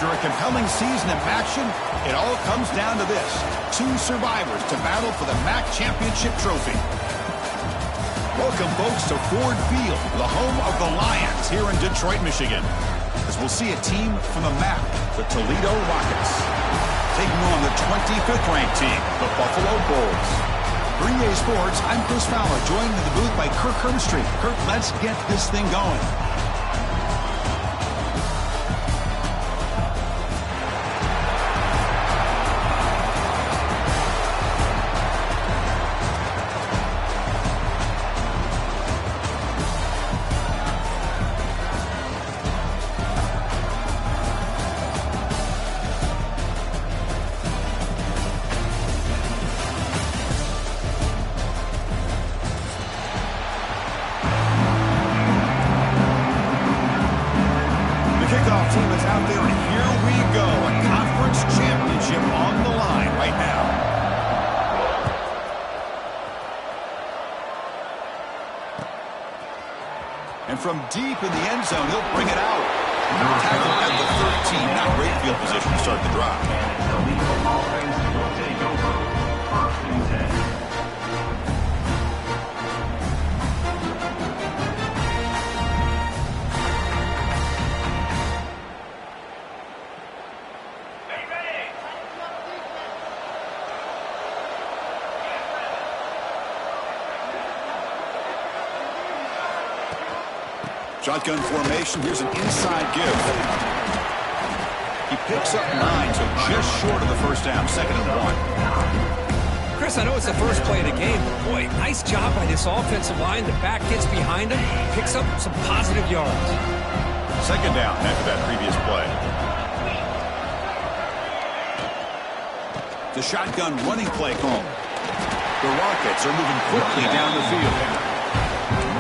After a compelling season of action, it all comes down to this. 2 survivors to battle for the MAC Championship trophy. Welcome, folks, to Ford Field, the home of the Lions here in Detroit, Michigan. As we'll see a team from the MAC, the Toledo Rockets, taking on the 25th ranked team, the Buffalo Bulls. For EA Sports, I'm Chris Fowler, joined in the booth by Kirk Herbstreit. Kirk, let's get this thing going. Kickoff team is out there, and here we go. A conference championship on the line right now. And from deep in the end zone, he'll bring it out. Tackle at the 13. Not great field position to start the drive. Shotgun formation. Here's an inside give. He picks up 9, so just short of the first down. 2nd and 1. Chris, I know it's the first play of the game, but boy, nice job by this offensive line. The back gets behind him, picks up some positive yards. 2nd down after that previous play. The shotgun running play call. The Rockets are moving quickly down the field.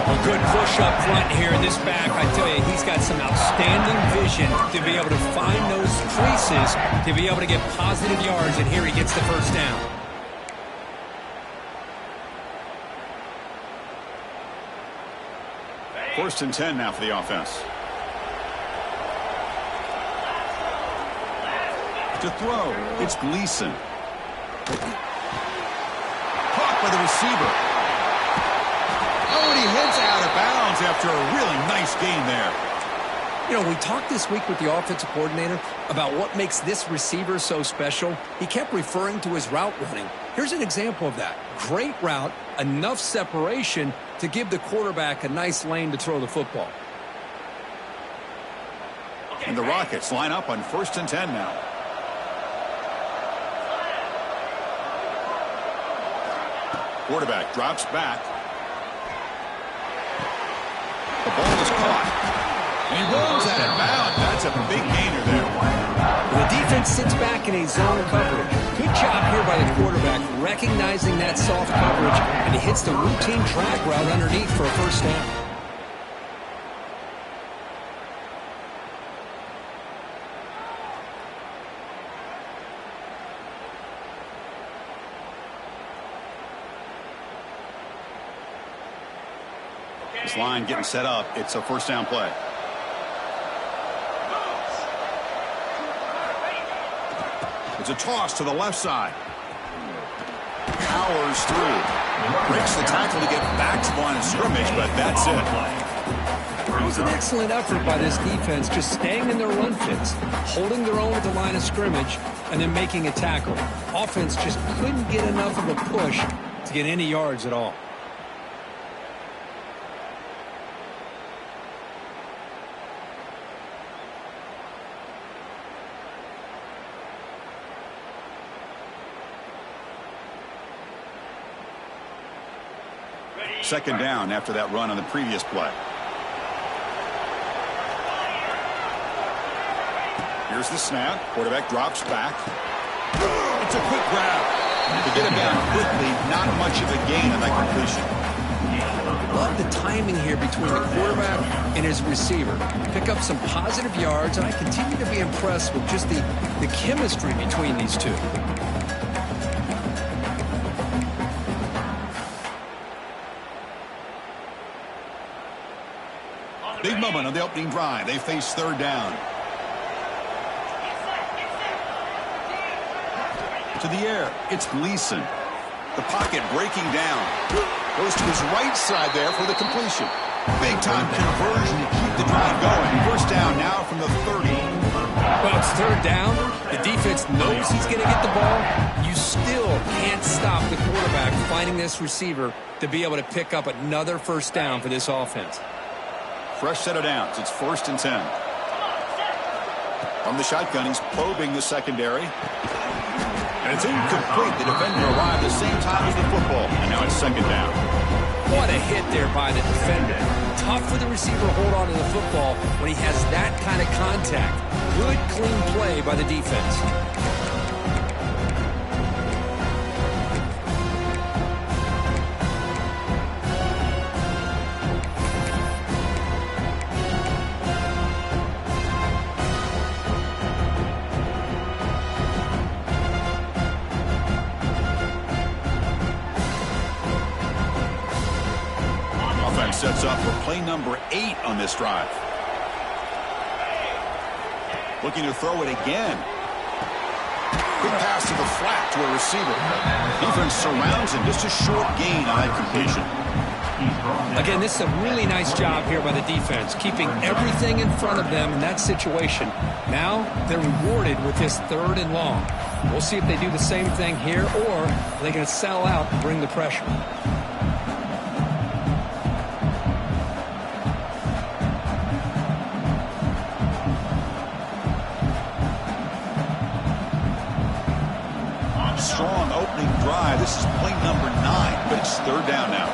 A good push up front here in this back. I tell you, he's got some outstanding vision to be able to find those creases, to be able to get positive yards, and here he gets the first down. First and 10 now for the offense. To throw, it's Gleason. Caught by the receiver. Oh, and he heads out of bounds after a really nice gain there. You know, we talked this week with the offensive coordinator about what makes this receiver so special. He kept referring to his route running. Here's an example of that. Great route, enough separation to give the quarterback a nice lane to throw the football. And the Rockets line up on 1st and 10 now. Quarterback drops back. The ball is caught. And he rolls out of bounds. That's a big gainer there. The defense sits back in a zone coverage. Good job here by the quarterback, recognizing that soft coverage, and he hits the routine drag route underneath for a first down. This line getting set up. It's a first down play. It's a toss to the left side. Powers through. Breaks the tackle to get back to the line of scrimmage, but that's it. It was an excellent effort by this defense, just staying in their run fits, holding their own at the line of scrimmage, and then making a tackle. Offense just couldn't get enough of a push to get any yards at all. Second down after that run on the previous play. Here's the snap. Quarterback drops back. It's a quick grab. To get him down quickly, not much of a gain on that completion. Love the timing here between the quarterback and his receiver. Pick up some positive yards, and I continue to be impressed with just the chemistry between these two. Big moment on the opening drive. They face third down. to the air. It's Gleason. The pocket breaking down. Goes to his right side there for the completion. Big-time conversion to keep the drive going. First down now from the 30. Well, it's third down. The defense knows he's going to get the ball. You still can't stop the quarterback finding this receiver to be able to pick up another first down for this offense. Fresh set of downs. It's 1st and 10. From the shotgun, he's probing the secondary. And it's incomplete. The defender arrived the same time as the football. And now it's 2nd down. What a hit there by the defender. Tough for the receiver to hold on to the football when he has that kind of contact. Good, clean play by the defense. Sets up for play number 8 on this drive. Looking to throw it again. Quick pass to the flat to a receiver. Defense surrounds him. Just a short gain on that completion. Again, this is a really nice job here by the defense, keeping everything in front of them in that situation. Now they're rewarded with this 3rd and long. We'll see if they do the same thing here, or are they going to sell out and bring the pressure. Strong opening drive. This is play number 9, but it's 3rd down now.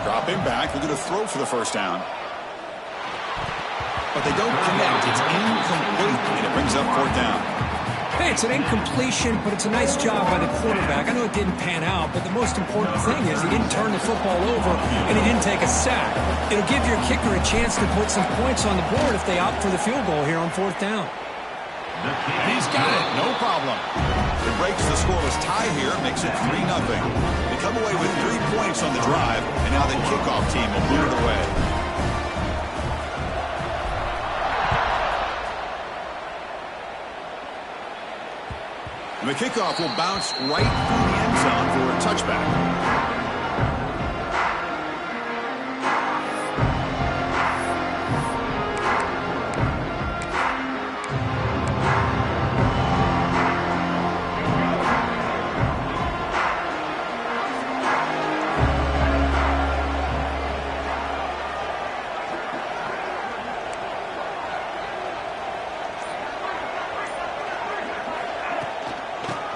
Dropping back. They're going to throw for the first down. But they don't connect. It's incomplete, and it brings up 4th down. Hey, it's an incompletion, but it's a nice job by the quarterback. I know it didn't pan out, but the most important thing is he didn't turn the football over, and he didn't take a sack. It'll give your kicker a chance to put some points on the board if they opt for the field goal here on 4th down. He's got it. No problem. It breaks the scoreless tie here, makes it 3-0. They come away with 3 points on the drive, and now the kickoff team will move it away. And the kickoff will bounce right through the end zone for a touchback.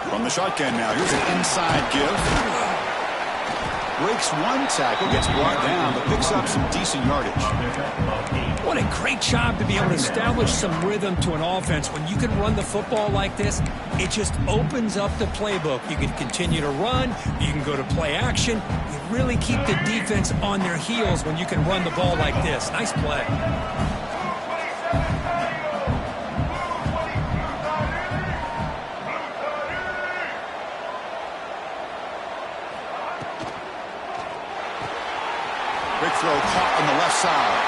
From the shotgun now, here's an inside give. Breaks one tackle, gets brought down, but picks up some decent yardage. What a great job to be able to establish some rhythm to an offense. When you can run the football like this, it just opens up the playbook. You can continue to run, you can go to play action. You really keep the defense on their heels when you can run the ball like this. Nice play. Big throw caught on the left side.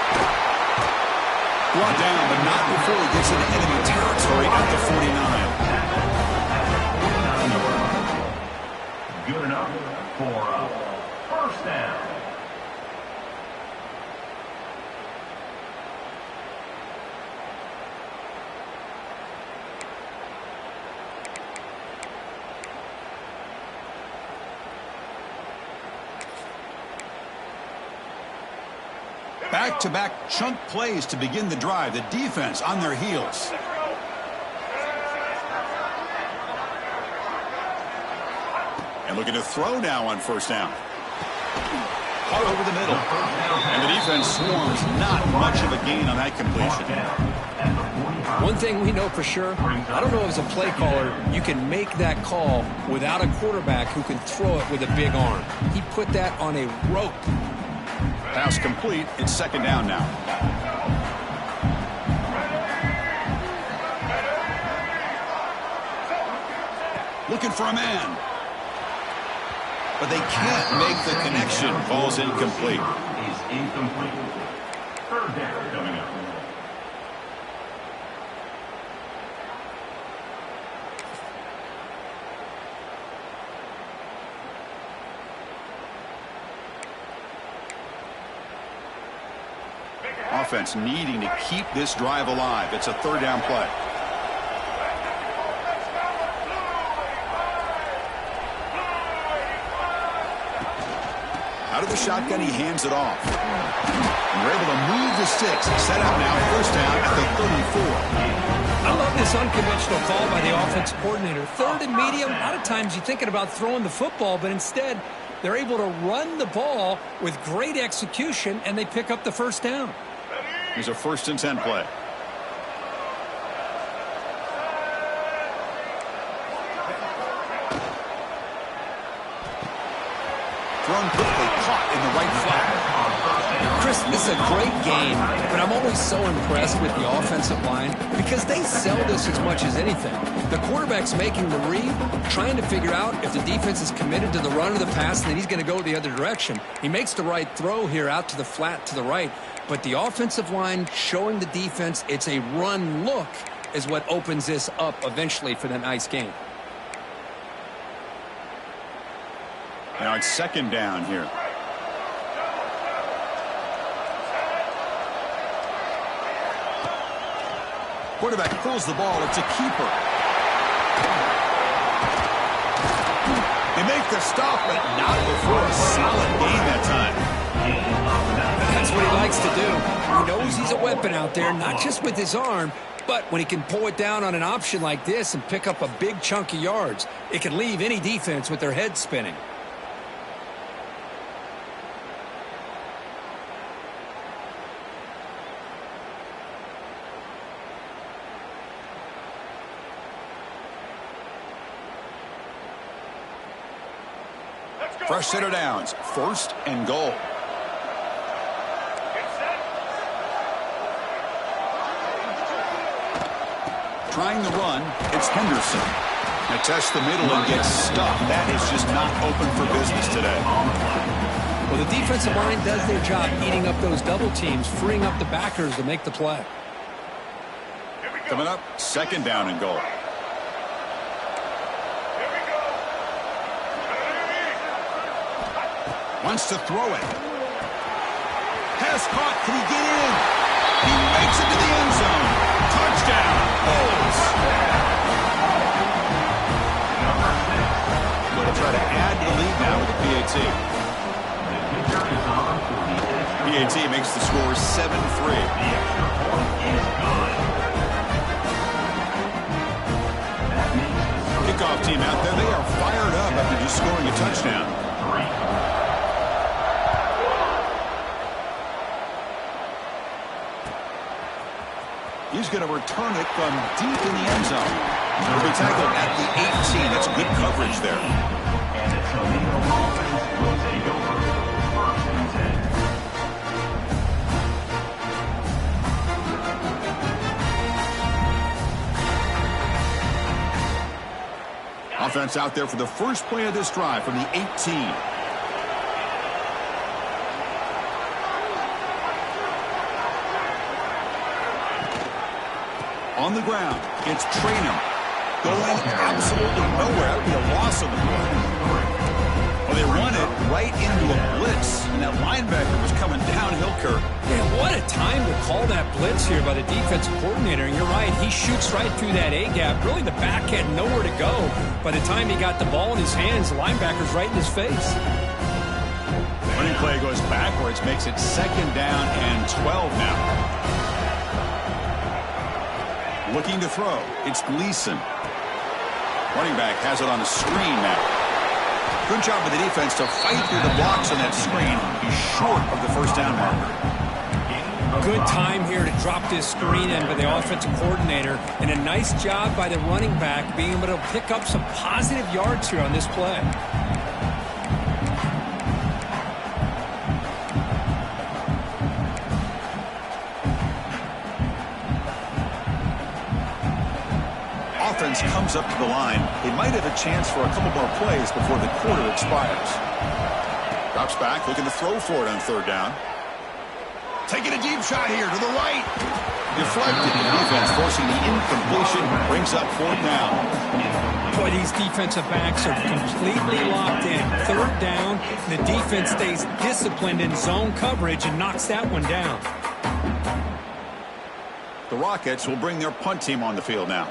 Brought down, but not before he gets into enemy territory at the 49. Good enough for a first down. Back-to-back chunk plays to begin the drive. The defense on their heels. And looking to throw now on first down. Caught over the middle. And the defense swarms. Not much of a gain on that completion. One thing we know for sure, I don't know as a play caller, you can make that call without a quarterback who can throw it with a big arm. He put that on a rope. Pass complete. It's second down now. Looking for a man. But they can't make the connection. Ball's incomplete. Is incomplete. Third down coming up. Offense needing to keep this drive alive. It's a third down play. Out of the shotgun, he hands it off. And we're able to move the sticks. Set up now, first down at the 34. I love this unconventional call by the offensive coordinator. Third and medium, a lot of times you're thinking about throwing the football, but instead they're able to run the ball with great execution, and they pick up the first down. Here's a 1st and 10 play. Thrown quickly, caught in the right flat. Chris, this is a great game, but I'm always so impressed with the offensive line because they sell this as much as anything. The quarterback's making the read, trying to figure out if the defense is committed to the run or the pass, and then he's going to go the other direction. He makes the right throw here out to the flat to the right, but the offensive line showing the defense it's a run look is what opens this up eventually for the nice game. Now it's 2nd down here. Quarterback pulls the ball. It's a keeper. They make the stop, but not before a solid gain that time. That's what he likes to do. He knows he's a weapon out there, not just with his arm, but when he can pull it down on an option like this and pick up a big chunk of yards, it can leave any defense with their head spinning. Fresh set of downs. 1st and goal. Trying the run. It's Henderson. They test the middle and gets stuffed. That is just not open for business today. Well, the defensive line does their job eating up those double teams, freeing up the backers to make the play. Coming up, 2nd down and goal. Wants to throw it. Pass caught. Can he get in? He makes it to the end zone. Touchdown. Bulls. Going to try to add the lead now with the PAT. PAT makes the score 7-3. Kickoff team out there. They are fired up after just scoring a touchdown. He's going to return it from deep in the end zone. He'll be tackled at the 18. That's good coverage there. And the Toledo offense will take over 1st and 10. Offense out there for the first play of this drive from the 18. On the ground, it's Traynham. Going absolutely nowhere. That would be a loss on the play. Well, they run it right into a blitz, and that linebacker was coming downhill, Kirk. Man, what a time to call that blitz here by the defensive coordinator. And you're right, he shoots right through that A-gap. Really, the back had nowhere to go. By the time he got the ball in his hands, the linebacker's right in his face. Running play goes backwards, makes it 2nd down and 12 now. Looking to throw. It's Gleason. Running back has it on the screen now. Good job by the defense to fight through the blocks on that screen. He's short of the first down marker. Good time here to drop this screen in by the offensive coordinator. And a nice job by the running back being able to pick up some positive yards here on this play. Offense comes up to the line. They might have a chance for a couple more plays before the quarter expires. Drops back, looking to throw for it on 3rd down. Taking a deep shot here to the right. Deflected. The defense forcing the incompletion. Brings up 4th down. Boy, these defensive backs are completely locked in. 3rd down, the defense stays disciplined in zone coverage and knocks that one down. The Rockets will bring their punt team on the field now.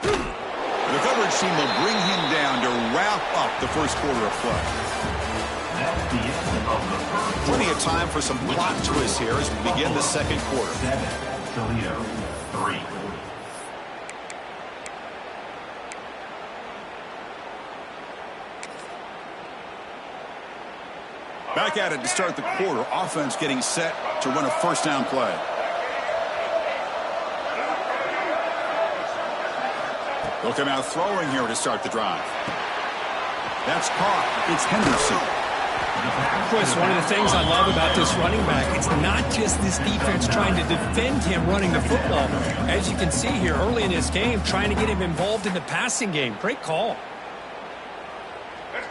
The coverage team will bring him down to wrap up the first quarter of play. That's the end of the first. Plenty of time for some plot twists here as we begin the second quarter. 7, Toledo 3. Back at it to start the quarter. Offense getting set to run a first down play. They'll come out throwing here to start the drive. That's caught. It's Henderson. Chris, one of the things I love about this running back, it's not just this defense trying to defend him running the football. As you can see here early in this game, trying to get him involved in the passing game. Great call.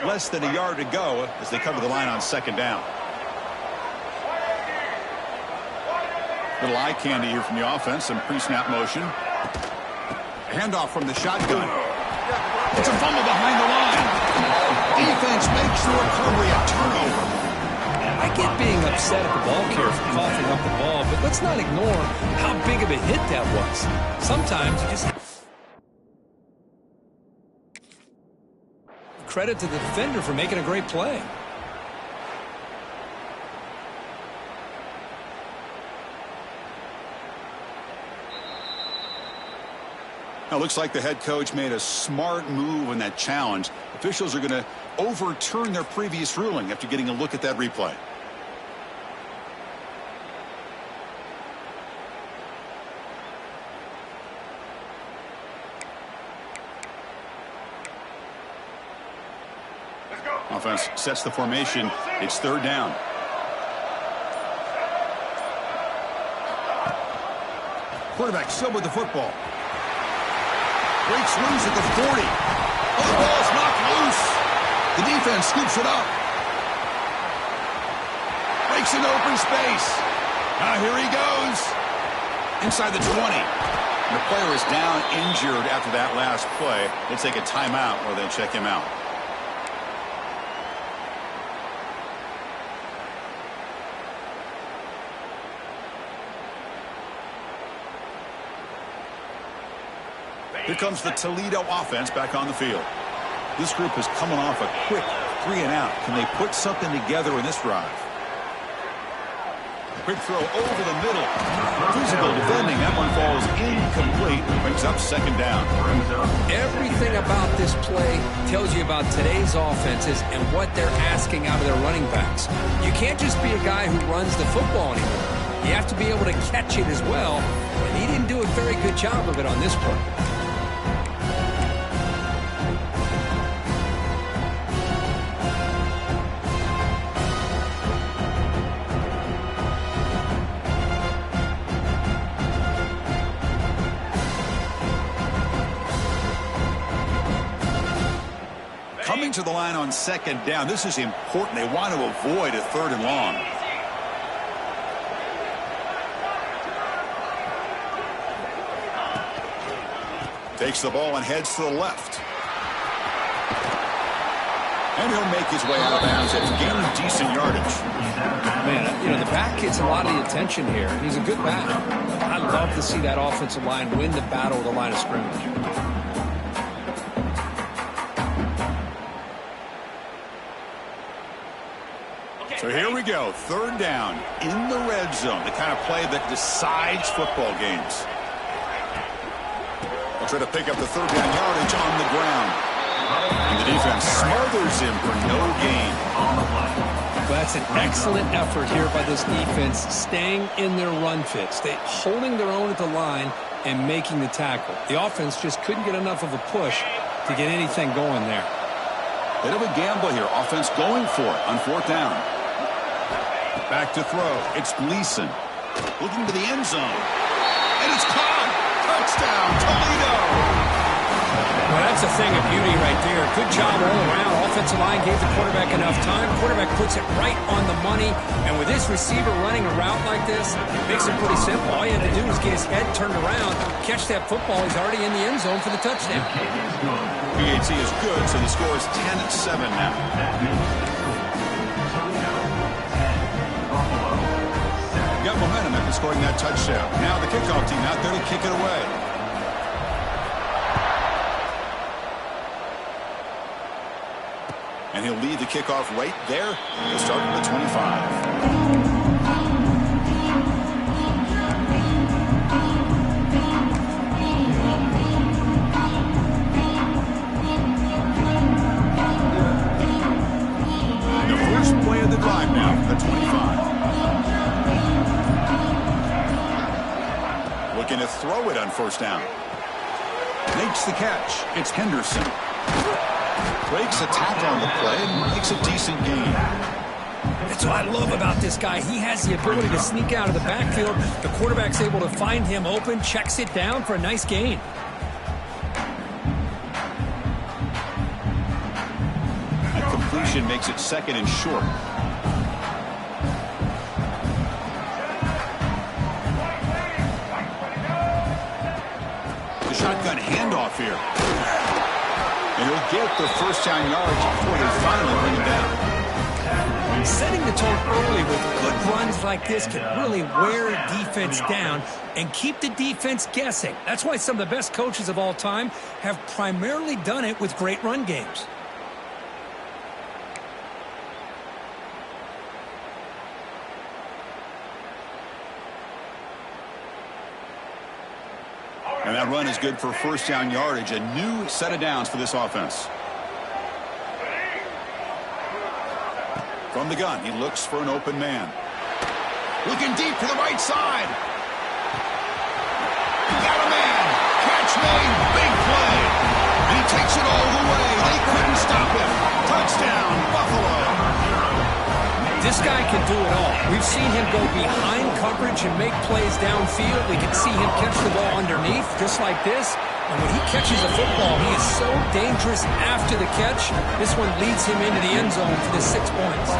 Less than a yard to go as they cover the line on second down. Little eye candy here from the offense. Some pre-snap motion. Handoff from the shotgun. It's a fumble behind the line. Defense makes the recovery a turnover. I get being upset at the ball carrier for coughing up the ball, but let's not ignore how big of a hit that was. Sometimes you just... Credit to the defender for making a great play. Now, looks like the head coach made a smart move in that challenge. Officials are going to overturn their previous ruling after getting a look at that replay. Offense sets the formation. It's third down. Quarterback still with the football. Breaks loose at the 40. Oh, the ball's knocked loose. The defense scoops it up. Breaks into open space. Now here he goes. Inside the 20. The player is down injured after that last play. They'll take a timeout or they'll check him out. Here comes the Toledo offense back on the field. This group is coming off a quick 3-and-out. Can they put something together in this drive? Quick throw over the middle. Physical defending. That one falls incomplete. Brings up second down. Everything about this play tells you about today's offenses and what they're asking out of their running backs. You can't just be a guy who runs the football anymore. You have to be able to catch it as well. And he didn't do a very good job of it on this play. Coming to the line on second down. This is important. They want to avoid a third and long. Takes the ball and heads to the left. And he'll make his way out of bounds. It's gaining decent yardage. Man, you know, the back gets a lot of the attention here. He's a good back. I love to see that offensive line win the battle of the line of scrimmage. So here we go, third down in the red zone, the kind of play that decides football games. They'll try to pick up the third down yardage on the ground. And the defense smothers him for no gain. That's an excellent effort here by this defense, staying in their run fit, holding their own at the line and making the tackle. The offense just couldn't get enough of a push to get anything going there. Bit of a gamble here. Offense going for it on fourth down. Back to throw. It's Gleason. Looking to the end zone. And it's caught. Touchdown, Toledo. Well, that's a thing of beauty right there. Good job all around. Offensive line gave the quarterback enough time. Quarterback puts it right on the money. And with this receiver running a route like this, it makes it pretty simple. All you have to do is get his head turned around, catch that football. He's already in the end zone for the touchdown. PAT is good, so the score is 10-7 now. Got momentum after scoring that touchdown. Now the kickoff team out there to kick it away. And he'll lead the kickoff right there. He'll start from the 25. The first play of the drive now from the 25. Looking to throw it on first down. Makes the catch. It's Henderson. Breaks a tackle on the play and makes a decent gain. That's what I love about this guy. He has the ability to sneak out of the backfield. The quarterback's able to find him open, checks it down for a nice gain. That completion makes it second and short. The shotgun handoff here. And he'll get the first down yards before they finally bring him down. Setting the tone early with good runs like this can really wear a defense down and keep the defense guessing. That's why some of the best coaches of all time have primarily done it with great run games. And that run is good for first down yardage. A new set of downs for this offense. From the gun, he looks for an open man. Looking deep to the right side. Got a man. Catch made. Big play. And he takes it all the way. They couldn't stop him. Touchdown, Buffalo. This guy can do it all. We've seen him go behind coverage and make plays downfield. We can see him catch the ball underneath, just like this. And when he catches a football, he is so dangerous after the catch. This one leads him into the end zone for the 6 points.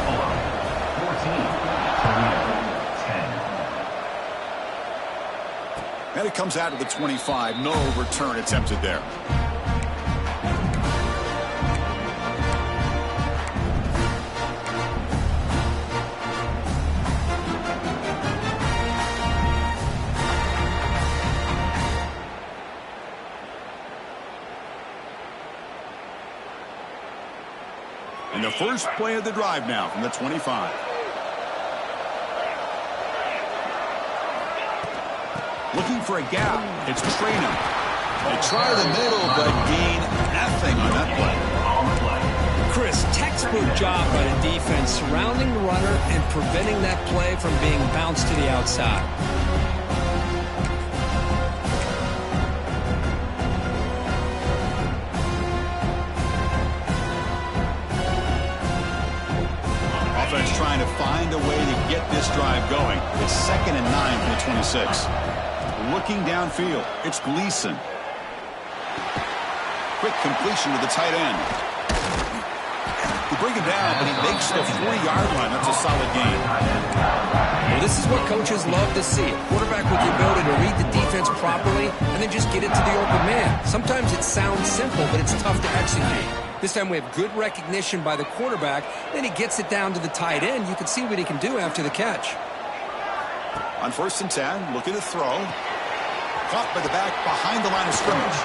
14, Toledo, 10. And it comes out of the 25. No return attempted there. And the first play of the drive now from the 25. Looking for a gap. It's Traynham. They try the middle, but gain nothing on that play. Chris, textbook job by the defense surrounding the runner and preventing that play from being bounced to the outside. Offense trying to find a way to get this drive going. It's 2nd and 9 from the 26. Looking downfield, it's Gleason. Quick completion to the tight end. They bring him down, but he makes the 40-yard line. That's a solid gain. Well, this is what coaches love to see. A quarterback with the ability to read the defense properly and then just get it to the open man. Sometimes it sounds simple, but it's tough to execute. This time we have good recognition by the quarterback. Then he gets it down to the tight end. You can see what he can do after the catch. On 1st and 10, looking to throw. Caught by the back behind the line of scrimmage.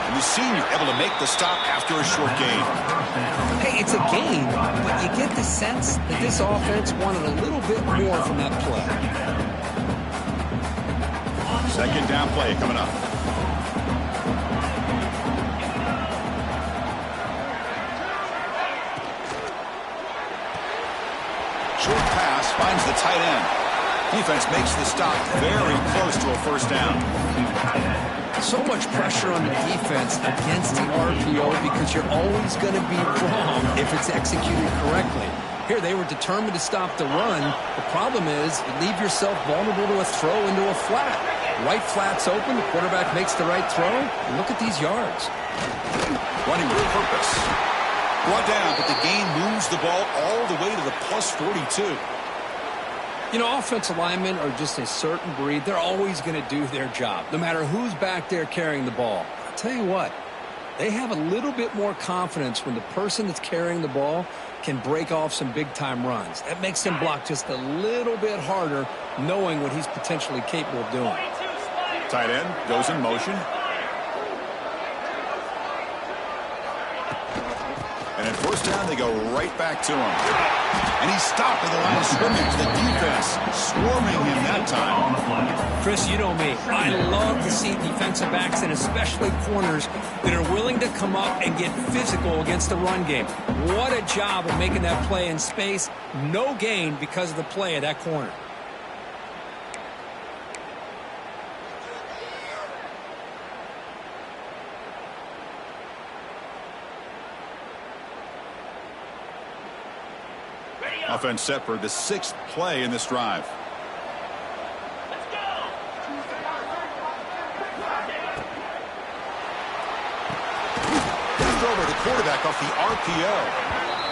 And the senior able to make the stop after a short gain. Hey, it's a gain, but you get the sense that this offense wanted a little bit more from that play. 2nd down play coming up. Short pass finds the tight end. Defense makes the stop very close to a first down. So much pressure on the defense against the RPO because you're always going to be wrong if it's executed correctly. Here, they were determined to stop the run. The problem is you leave yourself vulnerable to a throw into a flat. Right flat's open. The quarterback makes the right throw. And look at these yards. Running with purpose. Brought down, but the gain moves the ball all the way to the plus 42. You know, offensive linemen are just a certain breed. They're always going to do their job, no matter who's back there carrying the ball. I'll tell you what, they have a little bit more confidence when the person that's carrying the ball can break off some big-time runs. That makes him block just a little bit harder, knowing what he's potentially capable of doing. Tight end goes in motion. And at first down, they go right back to him. And he's stopped at the line of scrimmage. The defense swarming him that time. Chris, you know me. I love to see defensive backs and especially corners that are willing to come up and get physical against the run game. What a job of making that play in space. No gain because of the play of that corner. Offense set for the 6th play in this drive. Throw by the quarterback off the RPO.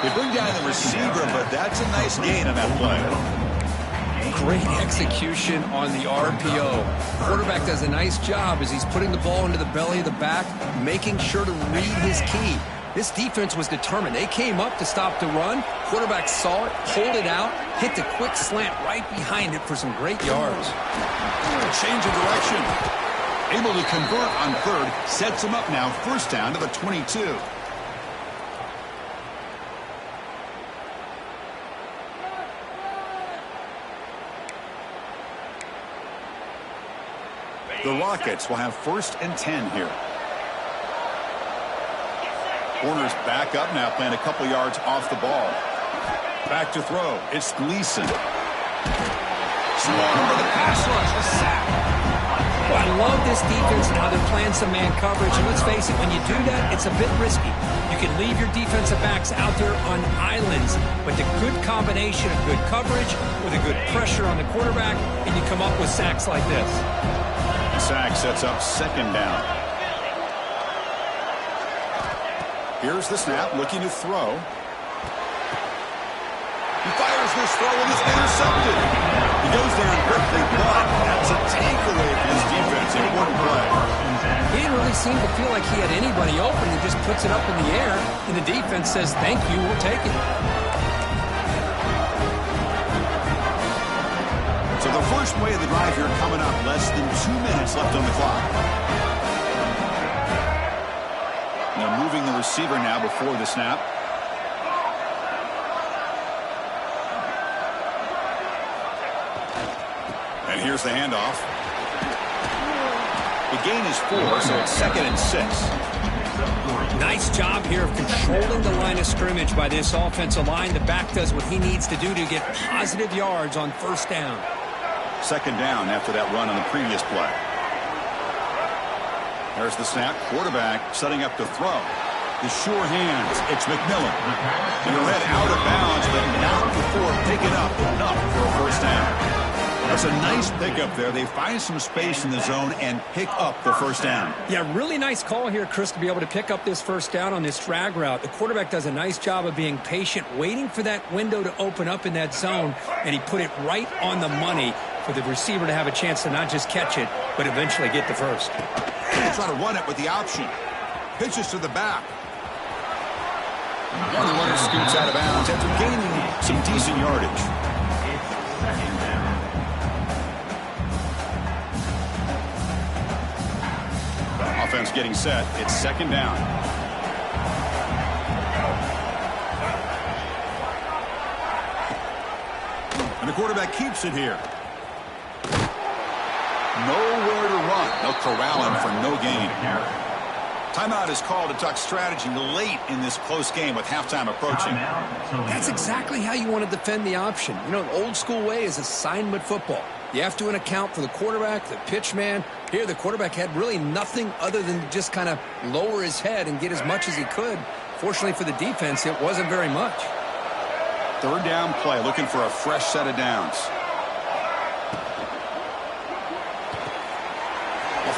They bring down the receiver, but that's a nice gain on that play. Great execution on the RPO. Quarterback does a nice job as he's putting the ball into the belly of the back, making sure to read his key. This defense was determined. They came up to stop the run. Quarterback saw it, pulled it out, hit the quick slant right behind it for some great yards. Change of direction. Able to convert on third. Sets him up now. First down to the 22. The Rockets will have 1st and 10 here. Corners back up now, playing a couple yards off the ball. Back to throw. It's Gleason. Small over the pass rush. A sack. Well, I love this defense and how they're playing some man coverage. And let's face it, when you do that, it's a bit risky. You can leave your defensive backs out there on islands, but the good combination of good coverage with a good pressure on the quarterback, and you come up with sacks like this. Sack sets up 2nd down. Here's the snap, looking to throw. He fires this throw and it's intercepted. He goes down quickly, but that's a takeaway for this defense. Important play. He didn't really seem to feel like he had anybody open. He just puts it up in the air, and the defense says, thank you, we'll take it. So the first play of the drive here coming up. Less than 2 minutes left on the clock. Now moving the receiver now before the snap. And here's the handoff. The gain is 4, so it's 2nd and 6. Nice job here of controlling the line of scrimmage by this offensive line. The back does what he needs to do to get positive yards on first down. 2nd down after that run on the previous play. There's the snap. Quarterback setting up to throw. The sure hands. It's McMillan. He'll head out of bounds, but not before picking up enough for a first down. That's a nice pickup there. They find some space in the zone and pick up the first down. Yeah, really nice call here, Chris, to be able to pick up this first down on this drag route. The quarterback does a nice job of being patient, waiting for that window to open up in that zone, and he put it right on the money for the receiver to have a chance to not just catch it, but eventually get the first. Try to run it with the option. Pitches to the back. And the runner scoots out of bounds after gaining some decent yardage. Offense getting set. It's 2nd down. And the quarterback keeps it here. Nowhere to run. They'll corral him for no gain. Timeout is called to talk strategy late in this close game with halftime approaching. That's exactly how you want to defend the option. You know, the old school way is assignment football. You have to account for the quarterback, the pitch man. Here, the quarterback had really nothing other than to just kind of lower his head and get as much as he could. Fortunately for the defense, it wasn't very much. 3rd down play, looking for a fresh set of downs.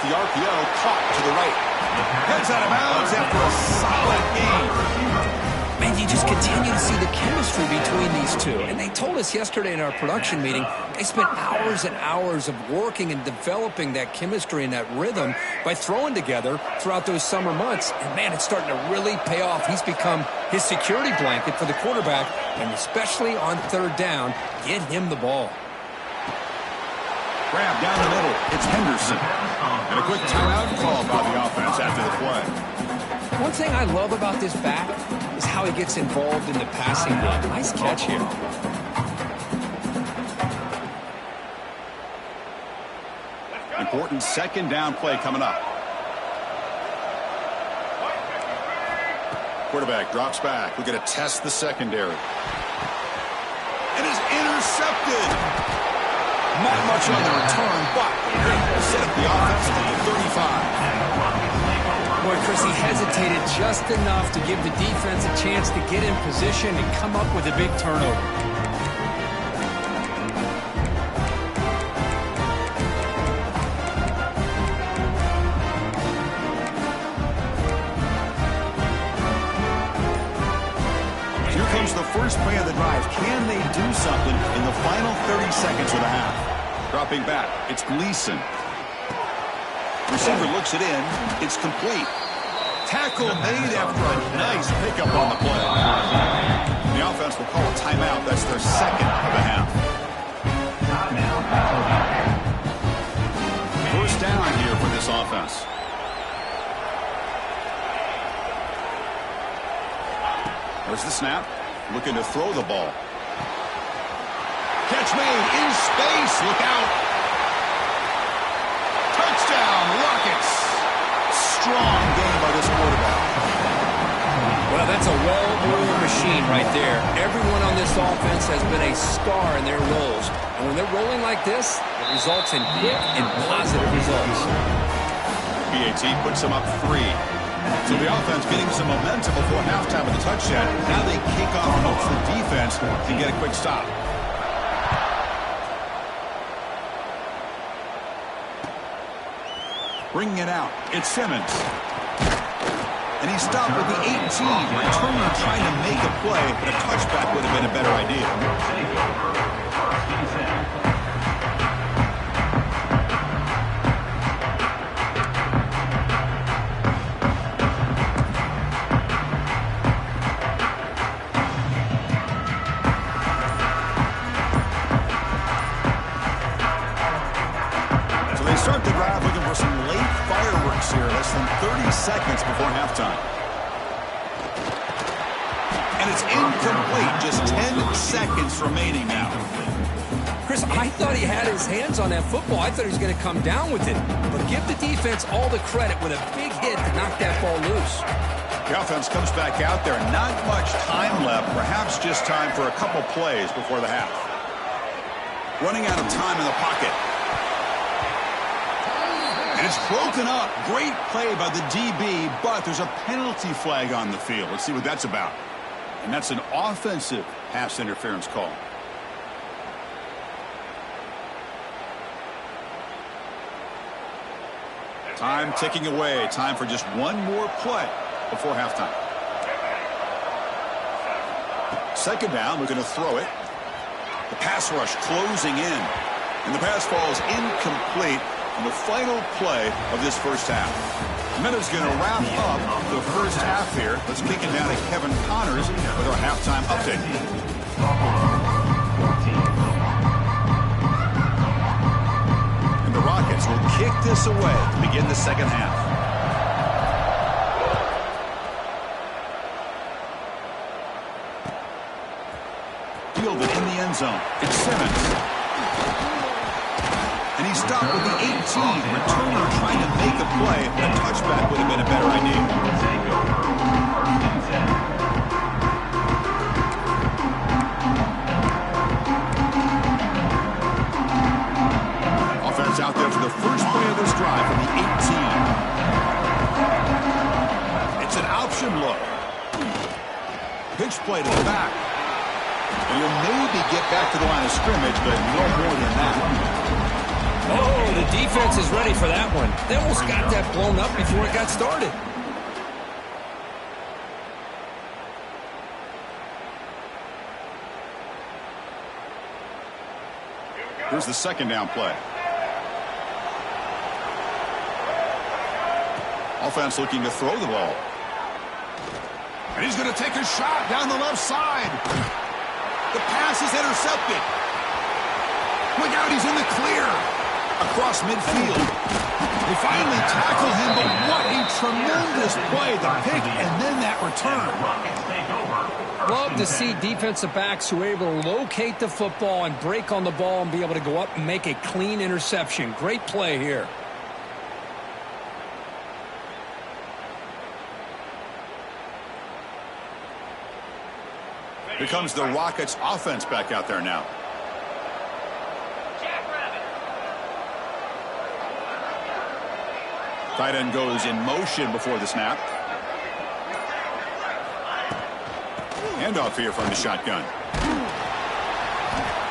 the RPO, caught to the right. Heads out of bounds after a solid game. Man, you just continue to see the chemistry between these two. And they told us yesterday in our production meeting, they spent hours and hours of working and developing that chemistry and that rhythm by throwing together throughout those summer months. And, man, it's starting to really pay off. He's become his security blanket for the quarterback, and especially on third down, get him the ball. Grab down the middle. It's Henderson. And a quick timeout called by the offense after the play. One thing I love about this back is how he gets involved in the passing game. Nice catch here. Important second down play coming up. Quarterback drops back. We're going to test the secondary. It is intercepted. Not much on the return, but they set up the offense at the 35. Boy, Chris, he hesitated just enough to give the defense a chance to get in position and come up with a big turnover. Here comes the first play of the drive. Can they do something in the final 30 seconds of the half? Dropping back, it's Gleason. Receiver looks it in. It's complete. Tackle made after a nice pickup on the play. The offense will call a timeout. That's their second of the half. First down here for this offense. There's the snap. Looking to throw the ball. Catch made in space. Look out. Touchdown, Rockets. Strong game by this quarterback. Well, that's a well-oiled machine right there. Everyone on this offense has been a star in their roles. And when they're rolling like this, it results in big and positive results. BAT puts them up 3. So the offense getting some momentum before halftime with a touchdown. Now they kick off and hope for the defense to get a quick stop. Bringing it out, it's Simmons. And he stopped with the 18. Returner trying to make a play, but a touchback would have been a better idea. Start the drive looking for some late fireworks here, less than 30 seconds before halftime. And it's incomplete, just 10 seconds remaining now. Chris, I thought he had his hands on that football. I thought he was going to come down with it. But give the defense all the credit with a big hit to knock that ball loose. The offense comes back out there. Not much time left, perhaps just time for a couple plays before the half. Running out of time in the pocket. And it's broken up. Great play by the DB, but there's a penalty flag on the field. Let's see what that's about. And that's an offensive pass interference call. Time ticking away. Time for just one more play before halftime. Second down, we're going to throw it. The pass rush closing in. And the pass falls incomplete. On the final play of this first half. Minutes going to wrap up the first half here. Let's kick it down to Kevin Connors with our halftime update. And the Rockets will kick this away to begin the second half. Fielded in the end zone. It's Simmons. And he stopped with the 18. Returner trying to make a play. A touchback would have been a better idea. Offense out there for the first play of this drive from the 18. It's an option look. Pitch play to the back. And you'll maybe get back to the line of scrimmage, but no more than that. Oh, the defense is ready for that one. They almost got that blown up before it got started. Here's the second down play. Offense looking to throw the ball. And he's going to take a shot down the left side. The pass is intercepted. Look out, he's in the clear. Across midfield. They finally tackle him, but what a tremendous play. The pick and then that return. Love to see defensive backs who are able to locate the football and break on the ball and be able to go up and make a clean interception. Great play here. Here comes the Rockets offense back out there now. Tight end goes in motion before the snap. Handoff here from the shotgun.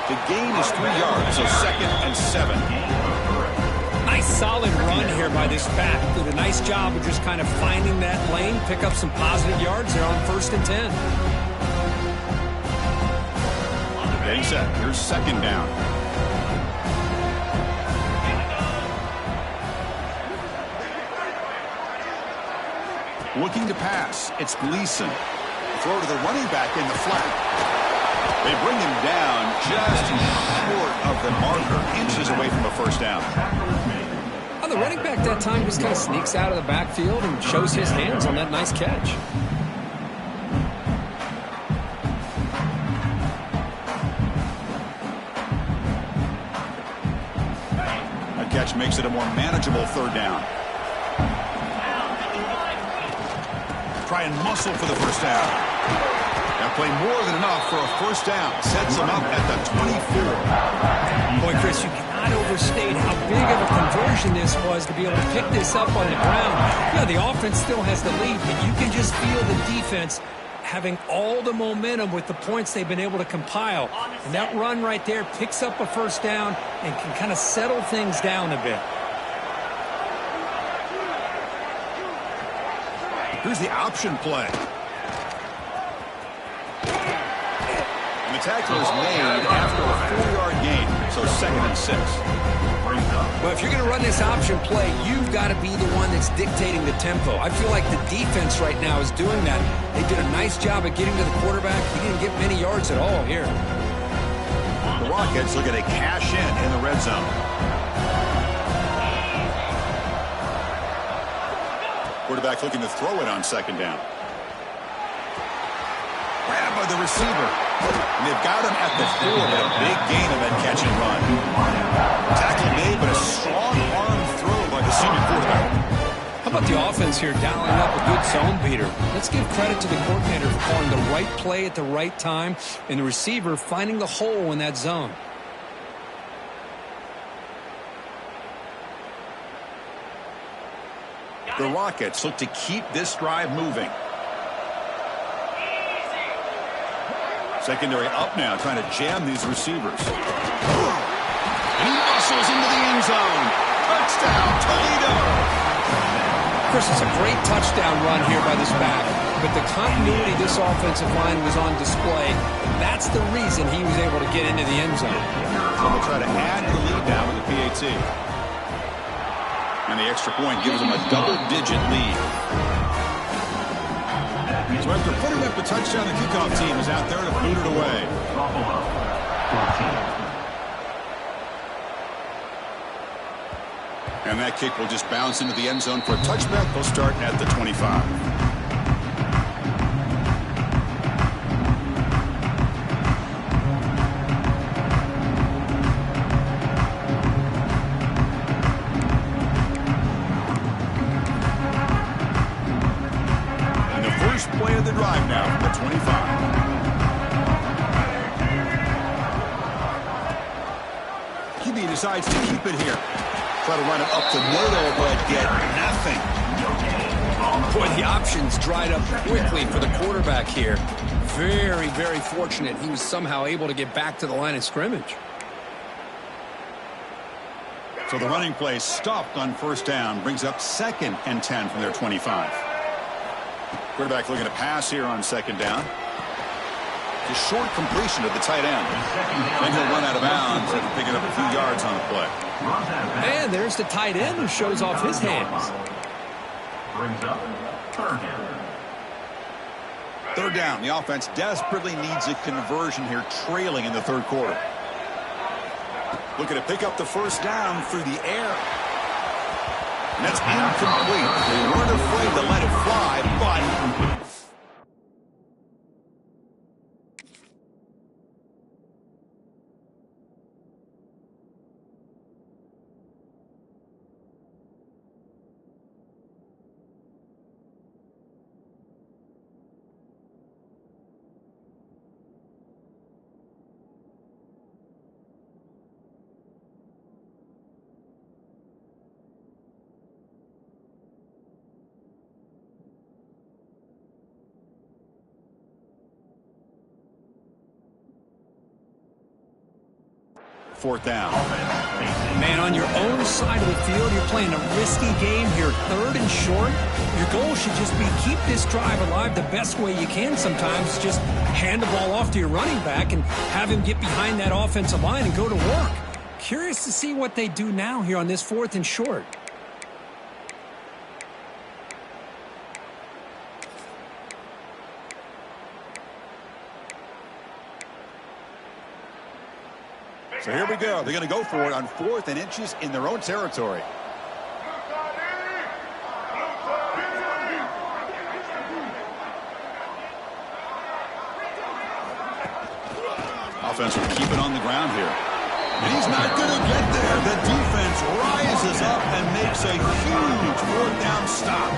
The gain is 3 yards, so 2nd and 7. Nice solid run here by this back. Did a nice job of just kind of finding that lane, pick up some positive yards there on 1st and 10. Getting set. Here's 2nd down. Looking to pass. It's Gleason. Throw to the running back in the flat. They bring him down just short of the marker, inches away from a 1st down. The running back that time just kind of sneaks out of the backfield and shows his hands on that nice catch. That catch makes it a more manageable 3rd down. Try and muscle for the 1st down. That play more than enough for a 1st down. Sets him up at the 24. Boy, Chris, you cannot overstate how big of a conversion this was to be able to pick this up on the ground. Yeah, the offense still has the lead, but you can just feel the defense having all the momentum with the points they've been able to compile. And that run right there picks up a 1st down and can kind of settle things down a bit. Here's the option play. And the tackle is made after a 4-yard gain, so 2nd and 6. Well, if you're going to run this option play, you've got to be the one that's dictating the tempo. I feel like the defense right now is doing that. They did a nice job of getting to the quarterback. He didn't get many yards at all here. The Rockets looking to cash in the red zone. Quarterback looking to throw it on 2nd down. Grabbed by the receiver. And they've got him at the 4, but a big gain of that catch and run. Tackle made, but a strong arm throw by the senior quarterback. How about the offense here dialing up a good zone beater? Let's give credit to the coordinator for calling the right play at the right time and the receiver finding the hole in that zone. The Rockets look to keep this drive moving. Secondary up now, trying to jam these receivers. And he muscles into the end zone. Touchdown, Toledo! Chris, it's a great touchdown run here by this back. But the continuity of this offensive line was on display. That's the reason he was able to get into the end zone. So they'll try to add to the lead now with the PAT. And the extra point gives them a double-digit lead. So after putting up the touchdown, the kickoff team is out there to boot it away. And that kick will just bounce into the end zone for a touchback. They'll start at the 25. Play of the drive now from the 25. QB decides to keep it here. Try to run it up the middle, but get nothing. Boy, the options dried up quickly for the quarterback here. Very, very fortunate he was somehow able to get back to the line of scrimmage. So the running play stopped on first down, brings up 2nd and 10 from their 25. Quarterback looking to pass here on 2nd down. The short completion of the tight end. Then he'll run out of bounds after picking up a few yards on the play. And there's the tight end who shows off his hands. Brings up 3rd down. 3rd down. The offense desperately needs a conversion here, trailing in the 3rd quarter. Looking to pick up the first down through the air. And that's incomplete. They weren't afraid to let it fly, but fourth down. Man, on your own side of the field, you're playing a risky game here, 3rd and short. Your goal should just be keep this drive alive the best way you can sometimes. Just hand the ball off to your running back and have him get behind that offensive line and go to work. Curious to see what they do now here on this 4th and short. So here we go. They're going to go for it on 4th and inches in their own territory. Offense will keep it on the ground here. And he's not going to get there. The defense rises up and makes a huge 4th down stop.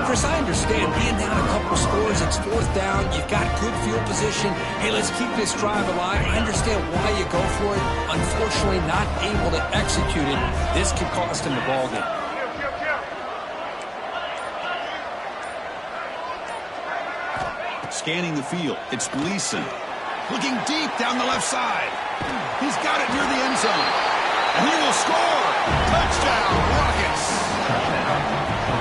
Chris, I understand being down a couple scores, it's 4th down, you've got good field position. Hey, let's keep this drive alive. I understand why you go for it. Unfortunately, not able to execute it. This could cost him the ball game. Scanning the field, it's Gleason. Looking deep down the left side. He's got it near the end zone. And he will score. Touchdown, Rockets.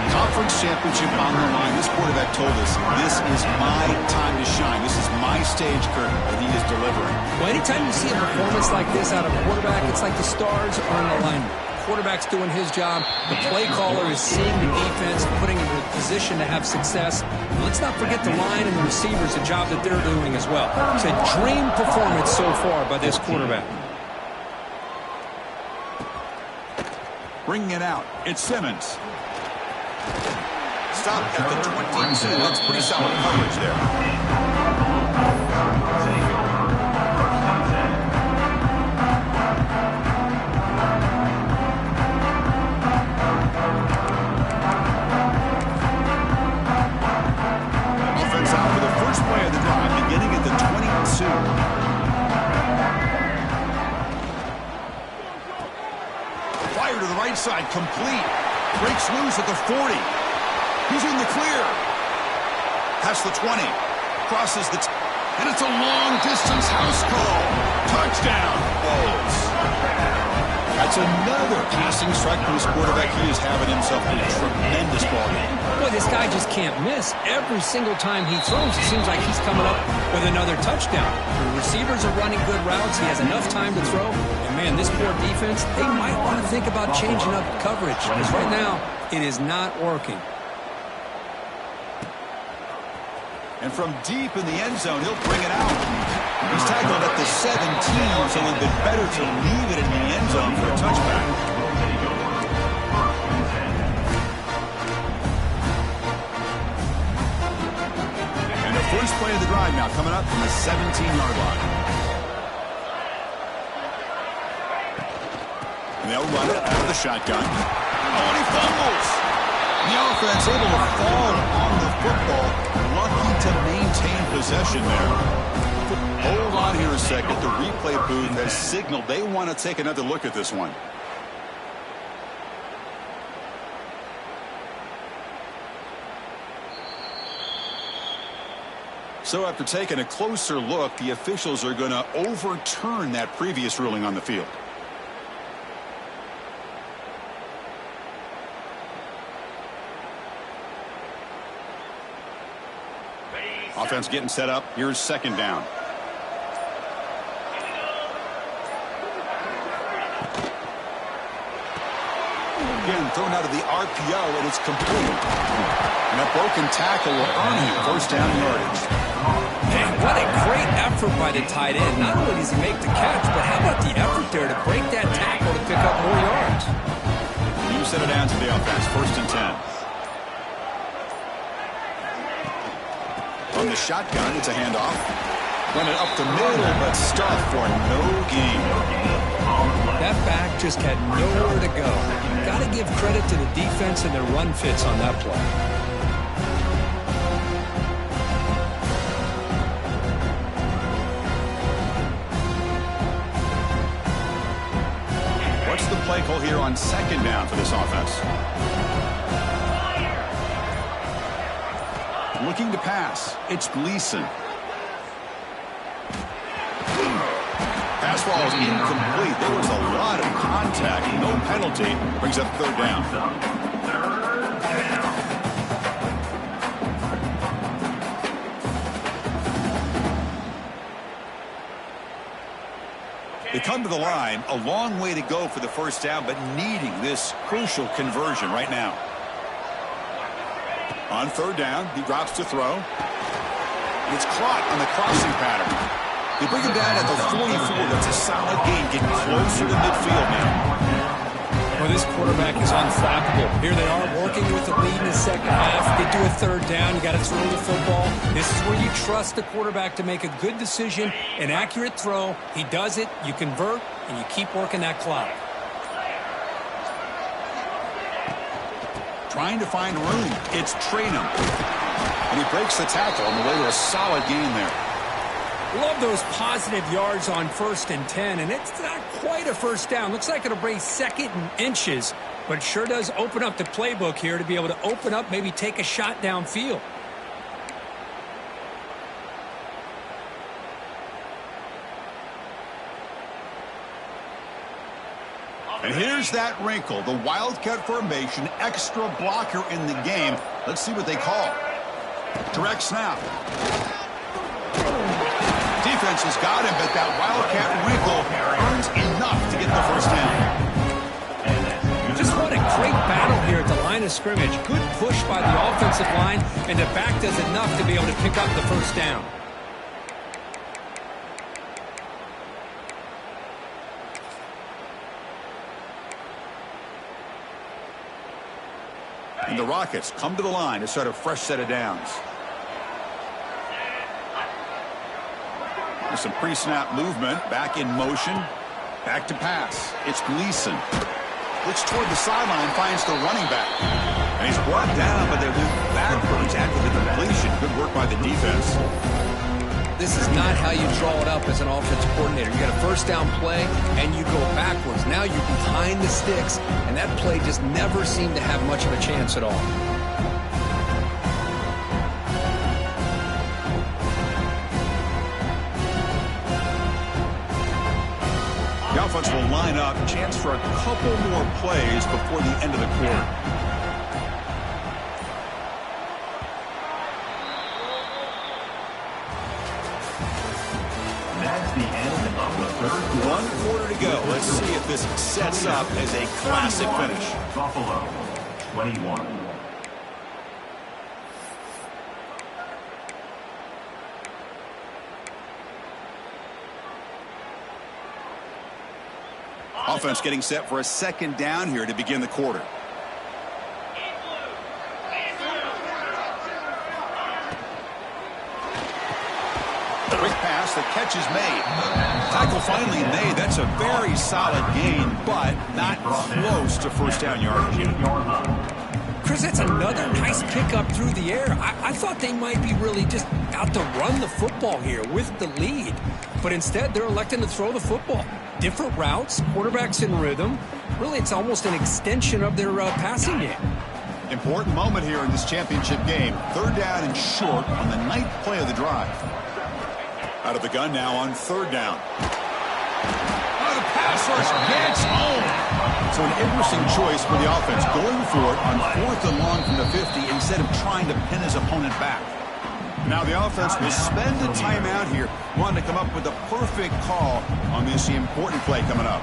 Conference championship on the line. This quarterback told us, this is my time to shine. This is my stage curtain, and he is delivering. Well, anytime you see a performance like this out of a quarterback, it's like the stars are in alignment. Quarterback's doing his job. The play caller is seeing the defense, putting him in a position to have success. Let's not forget the line and the receivers, the job that they're doing as well. It's a dream performance so far by this quarterback. Bringing it out, it's Simmons. Stop at the 22. That's pretty solid coverage there. Fire to the right side, complete. Breaks loose at the 40. He's in the clear. Past the 20. Crosses the... and it's a long-distance house call. Touchdown, Bulls. That's another passing strike for this quarterback. He is having himself a tremendous ball game. Boy, this guy just can't miss. Every single time he throws, it seems like he's coming up with another touchdown. The receivers are running good routes. He has enough time to throw. And, man, this poor defense, they might want to think about changing up coverage. Because right now, it is not working. And from deep in the end zone, he'll bring it out. He's tackled at the 17, so it would have been better to leave it in the end zone for a touchback. And the first play of the drive now coming up from the 17-yard line. And they'll run it out of the shotgun. Oh, and he fumbles. The offense able to fall on the football. Lucky to maintain possession there. Hold on here a second. The replay booth has signaled they want to take another look at this one. So after taking a closer look, the officials are going to overturn that previous ruling on the field. Offense getting set up. Here's second down. Again, thrown out of the RPO, and it's complete. And a broken tackle will earn him first down yardage. Man, what a great effort by the tight end. Not only does he make the catch, but how about the effort there to break that tackle to pick up more yards? You set it down to the offense, first and 10. On the shotgun, it's a handoff. Run it up the middle, but stuffed for no gain. That back just had nowhere to go. Got to give credit to the defense and their run fits on that play. What's the play call here on second down for this offense? Looking to pass. It's Gleason. Pass ball is incomplete. There was a lot of contact. No penalty. Brings up third down. They come to the line. A long way to go for the first down, but needing this crucial conversion right now. On third down, he drops to throw. It's caught on the crossing pattern. They bring him down at the 44. That's a solid gain, getting closer to midfield now. Well, this quarterback is unflappable. Here they are working with the lead in the second half. Get to a third down. You got to throw the football. This is where you trust the quarterback to make a good decision, an accurate throw. He does it, you convert, and you keep working that clock. Trying to find room. It's Traynham. And he breaks the tackle on the way to a solid gain there. Love those positive yards on 1st and 10, and it's not quite a first down. Looks like it'll bring second and inches, but it sure does open up the playbook here to be able to open up, maybe take a shot downfield. And here's that wrinkle, the Wildcat formation, extra blocker in the game. Let's see what they call. Direct snap. Defense has got him, but that Wildcat wrinkle earns enough to get the first down. Just what a great battle here at the line of scrimmage. Good push by the offensive line, and the back does enough to be able to pick up the first down. And the Rockets come to the line to start a fresh set of downs. There's some pre-snap movement. Back in motion. Back to pass. It's Gleason. Looks toward the sideline, finds the running back. And he's brought down, but they move backwards after the completion. Good work by the defense. This is not how you draw it up as an offensive coordinator. You got a first down play, and you go backwards. Now you're behind the sticks, and that play just never seemed to have much of a chance at all. The offense will line up. Chance for a couple more plays before the end of the quarter. That's the end of the third quarter. 1 quarter to go. Let's see if this sets up as a classic finish. Buffalo, 21. Offense getting set for a second down here to begin the quarter. Quick pass, the catch is made. Tackle finally made. That's a very solid gain, but not close to first down yardage. Chris, that's another nice pickup through the air. I thought they might be really just out to run the football here with the lead. But instead, they're electing to throw the football. Different routes, quarterbacks in rhythm. Really, it's almost an extension of their passing game. Important moment here in this championship game. Third down and short on the 9th play of the drive. Out of the gun now on third down. Oh, the pass rush gets home. So an interesting choice for the offense, going for it on 4th and long from the 50 instead of trying to pin his opponent back. Now the offense will spend a timeout here, wanting to come up with the perfect call on this important play coming up.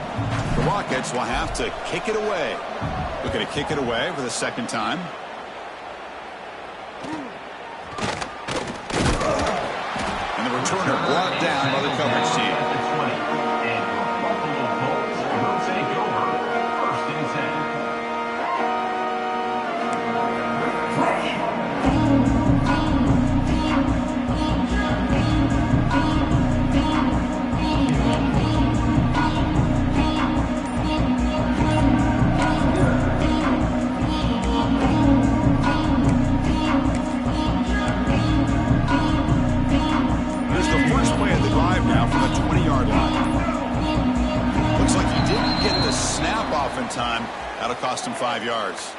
The Rockets will have to kick it away. Looking to kick it away for the second time. And the returner brought down by the coverage team. In time, that'll cost him 5 yards.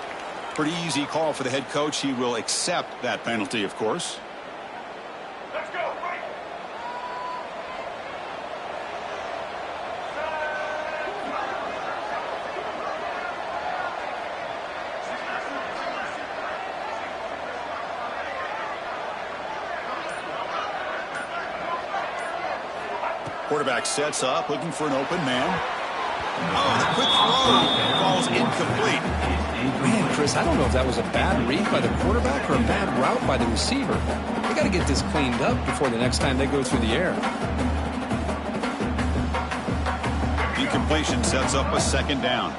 Pretty easy call for the head coach. He will accept that penalty, of course. Let's go. Quarterback sets up, looking for an open man. Oh, the quick throw falls incomplete. Man, Chris, I don't know if that was a bad read by the quarterback or a bad route by the receiver. They got to get this cleaned up before the next time they go through the air. Incompletion sets up a second down.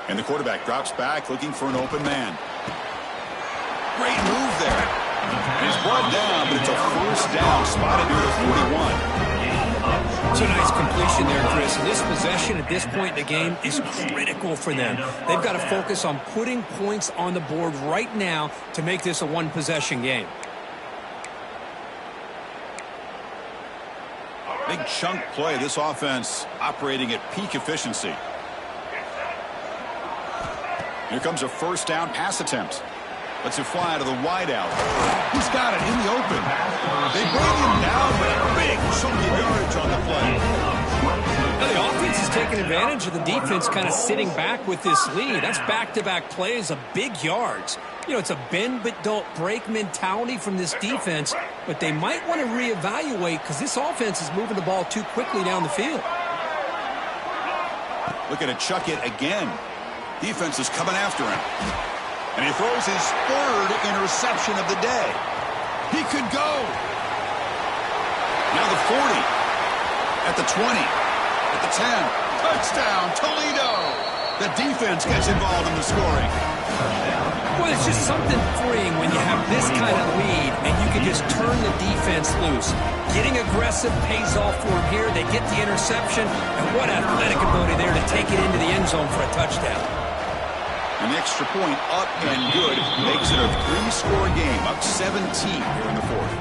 And the quarterback drops back, looking for an open man. Great move there. He's brought down, but it's a first down, spotted near the 41. It's a nice completion there, Chris. And this possession at this point in the game is critical for them. They've got to focus on putting points on the board right now to make this a one-possession game. Big chunk play. This offense operating at peak efficiency. Here comes a first down pass attempt. Lets it fly to the wideout. He's got it in the open. They bring him down, but a big chunk of yardage on the play. Now the offense is taking advantage of the defense kind of sitting back with this lead. That's back-to-back plays of big yards. You know, it's a bend but don't break mentality from this defense, but they might want to reevaluate because this offense is moving the ball too quickly down the field. Looking to chuck it again. Defense is coming after him. And he throws his third interception of the day. He could go. Now the 40. At the 20. At the 10. Touchdown, Toledo. The defense gets involved in the scoring. Well, it's just something freeing when you have this kind of lead and you can just turn the defense loose. Getting aggressive pays off for them here. They get the interception. And what athletic ability there to take it into the end zone for a touchdown. An extra point up and good makes it a 3-score game, up 17 here in the fourth.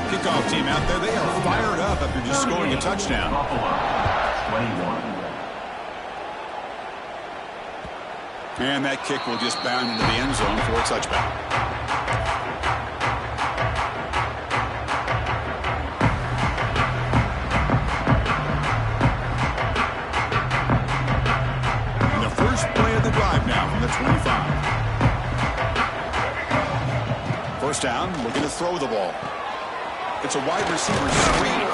Kickoff team out there, they are fired up after just scoring a touchdown. And that kick will just bound into the end zone for a touchback. Now from the 25. First down, looking to throw the ball. It's a wide receiver screen.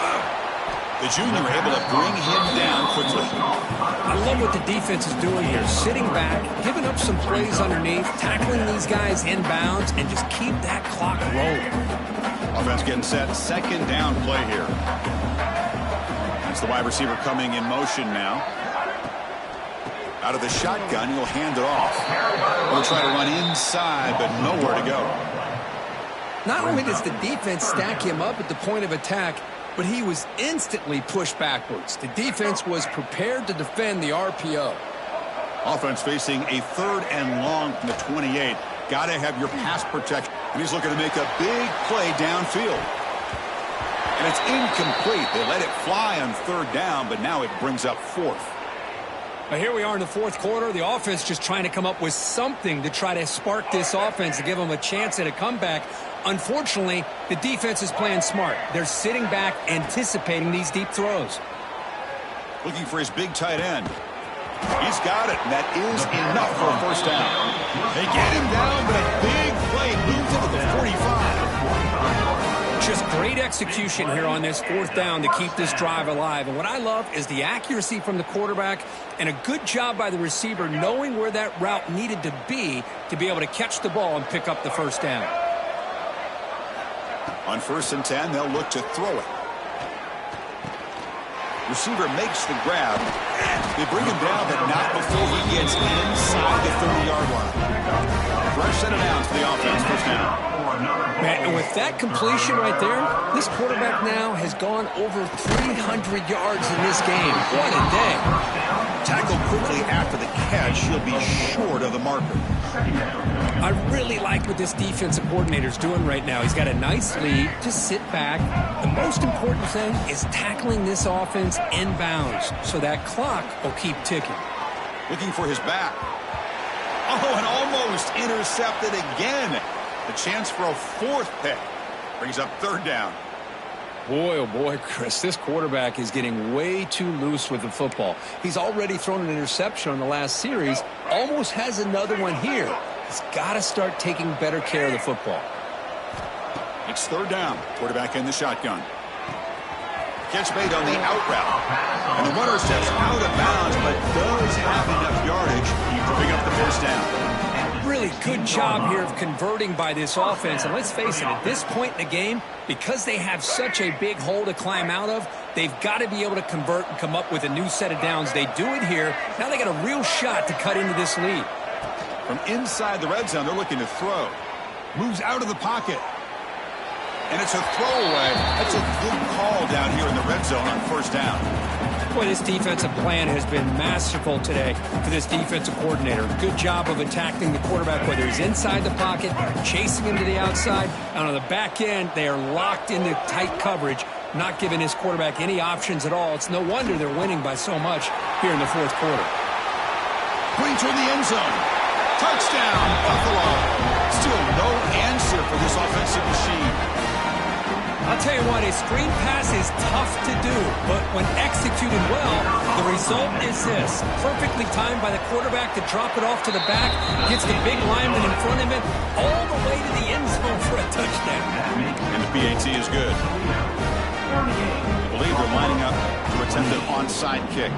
The junior able to bring him down quickly. I love what the defense is doing here. Sitting back, giving up some plays underneath, tackling these guys inbounds, and just keep that clock rolling. Offense getting set. Second down play here. That's the wide receiver coming in motion now. Out of the shotgun, he'll hand it off. He'll try to run inside, but nowhere to go. Not only does the defense stack him up at the point of attack, but he was instantly pushed backwards. The defense was prepared to defend the RPO. Offense facing a 3rd and long from the 28. Got to have your pass protection. And he's looking to make a big play downfield. And it's incomplete. They let it fly on 3rd down, but now it brings up 4th. Now here we are in the 4th quarter. The offense just trying to come up with something to try to spark this offense to give them a chance at a comeback. Unfortunately, the defense is playing smart. They're sitting back, anticipating these deep throws. Looking for his big tight end. He's got it, and that is enough for a first down. They get him down, but a big play moves into the 45. Just great execution here on this fourth down to keep this drive alive. And what I love is the accuracy from the quarterback and a good job by the receiver knowing where that route needed to be able to catch the ball and pick up the first down. On 1st and 10, they'll look to throw it. Receiver makes the grab. They bring him down, but not before he gets inside the 30-yard line. Fresh set of downs for the offense. First down. Man, and with that completion right there, this quarterback now has gone over 300 yards in this game. What a day. Tackled quickly after the catch. He'll be short of the marker. I really like what this defensive coordinator's doing right now. He's got a nice lead. Just sit back. The most important thing is tackling this offense inbounds so that clock will keep ticking. Looking for his back. Oh, and almost intercepted again. A chance for a 4th pick. Brings up 3rd down. Boy, oh boy, Chris, this quarterback is getting way too loose with the football. He's already thrown an interception on the last series, almost has another one here. He's got to start taking better care of the football. It's 3rd down. Quarterback in the shotgun. Catch made on the out route. And the runner steps out of bounds, but does have enough yardage to pick up the first down. Really good job here of converting by this offense. And let's face it, at this point in the game, because they have such a big hole to climb out of, they've got to be able to convert and come up with a new set of downs. They do it here. Now they got a real shot to cut into this lead. From inside the red zone, they're looking to throw. Moves out of the pocket. And it's a throwaway. That's a good call down here in the red zone on 1st down. Boy, this defensive plan has been masterful today for this defensive coordinator. Good job of attacking the quarterback, whether he's inside the pocket, chasing him to the outside, and on the back end, they are locked into tight coverage, not giving his quarterback any options at all. It's no wonder they're winning by so much here in the 4th quarter. Putting toward the end zone. Touchdown, Buffalo. Still no answer for this offensive machine. I'll tell you what, a screen pass is tough to do, but when executed well, the result is this. Perfectly timed by the quarterback to drop it off to the back, gets the big lineman in front of him, all the way to the end zone for a touchdown. And the PAT is good. I believe they're lining up to attempt an onside kick.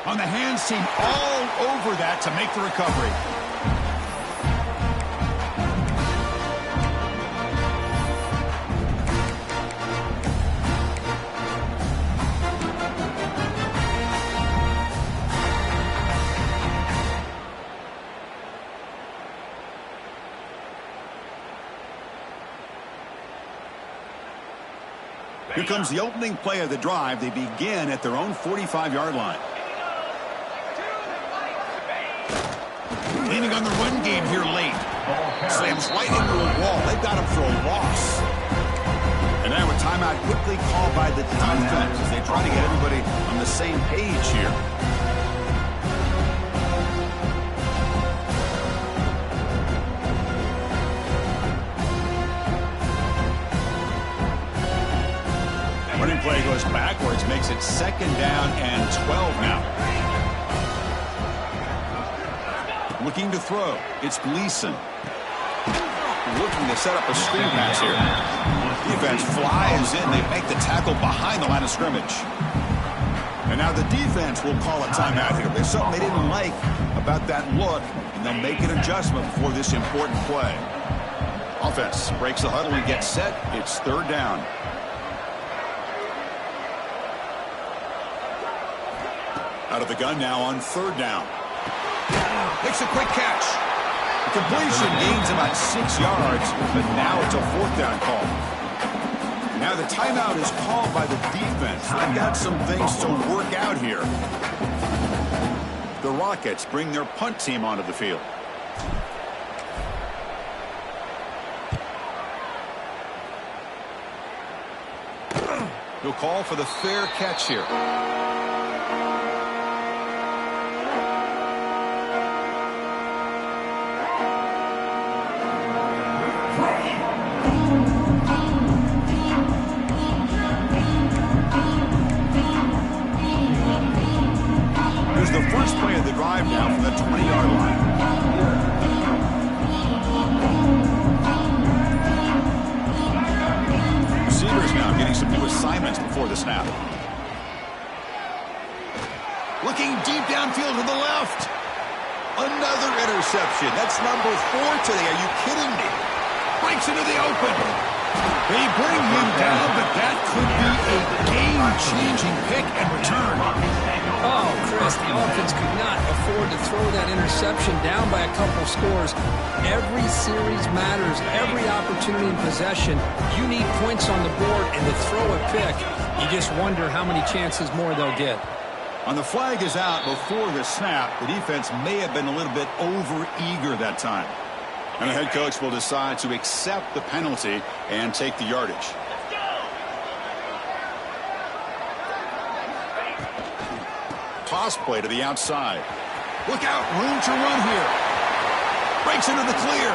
On the hands team, all over that to make the recovery. Here comes the opening play of the drive. They begin at their own 45-yard line. Leaning on the run game here late. Slams right into a wall. They've got him for a loss. And now a timeout quickly called by the defense as they try to get everybody on the same page here. Running play goes backwards, makes it 2nd down and 12 now. Looking to throw. It's Gleason. Looking to set up a screen pass here. Defense flies in. They make the tackle behind the line of scrimmage. And now the defense will call a timeout here. There's something they didn't like about that look, and they'll make an adjustment before this important play. Offense breaks the huddle and gets set. It's 3rd down. Out of the gun now on 3rd down. Makes a quick catch. The completion gains about 6 yards, but now it's a 4th down call. Now the timeout is called by the defense. They've got some things to work out here. The Rockets bring their punt team onto the field. He'll call for the fair catch here. play of the drive now from the 20-yard line. Receivers now getting some new assignments before the snap. Looking deep downfield to the left. Another interception. That's number 4 today. Are you kidding me? Breaks into the open. They bring him down, but that could be a game-changing pick and return. Oh, Chris, the offense could not afford to throw that interception down by a couple scores. Every series matters. Every opportunity in possession. You need points on the board, and to throw a pick, you just wonder how many chances more they'll get. On the flag is out before the snap. The defense may have been a little bit over-eager that time. And the head coach will decide to accept the penalty and take the yardage. Toss play to the outside. Look out, room to run here. Breaks into the clear.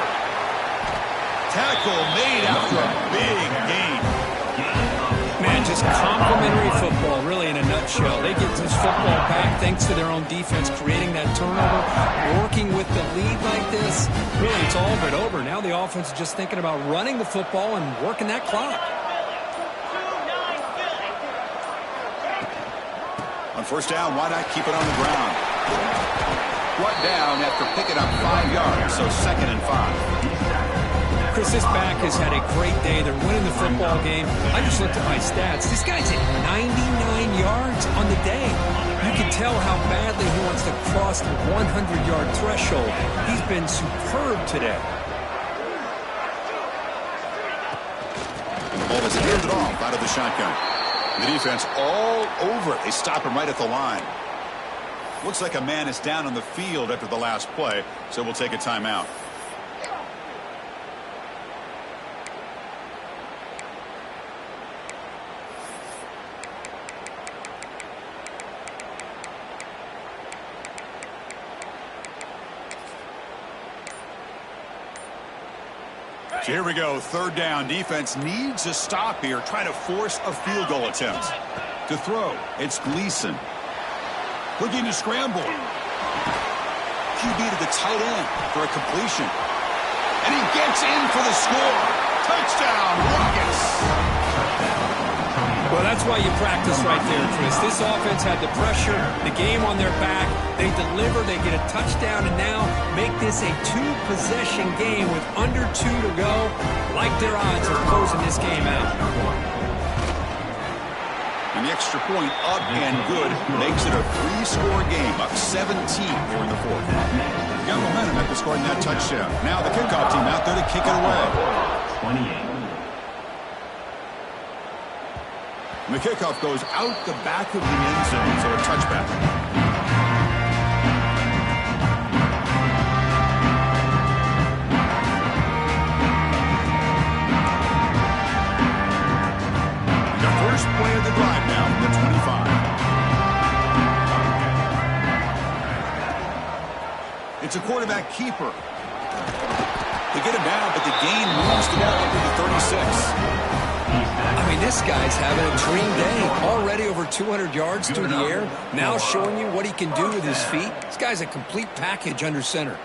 Tackle made after a big gain. Man, just complimentary football, really, in a nutshell. They get this football back thanks to their own defense, creating that turnover, working with the lead like this. Really, it's all but over. Now the offense is just thinking about running the football and working that clock. On first down, why not keep it on the ground? Brought down after picking up 5 yards, so 2nd and 5. Chris, this back has had a great day. They're winning the football game. I just looked at my stats. This guy's at 99 yards on the day. You can tell how badly he wants to cross the 100-yard threshold. He's been superb today. And the ball is handed off out of the shotgun. The defense all over it. They stop him right at the line. Looks like a man is down on the field after the last play, so we'll take a timeout. So here we go, 3rd down. Defense needs a stop here, trying to force a field goal attempt. To throw, it's Gleason. Looking to scramble. QB to the tight end for a completion. And he gets in for the score. Touchdown, Rockets. Well, that's why you practice right there, Chris. This offense had the pressure, the game on their back. They deliver, they get a touchdown, and now make this a 2-possession game with under 2 to go. Like their odds of closing this game out. And the extra point up and good makes it a 3-score game, up 17 here in the 4th. Got momentum after scoring that touchdown. Now the kickoff team out there to kick it away. 28. And the kickoff goes out the back of the end zone, so a touchback. The first play of the drive now from the 25. It's a quarterback keeper. They get him down, but the gain moves the ball up to the 36. I mean, this guy's having a dream day. Already over 200 yards through the air. Now showing you what he can do with his feet. This guy's a complete package under center.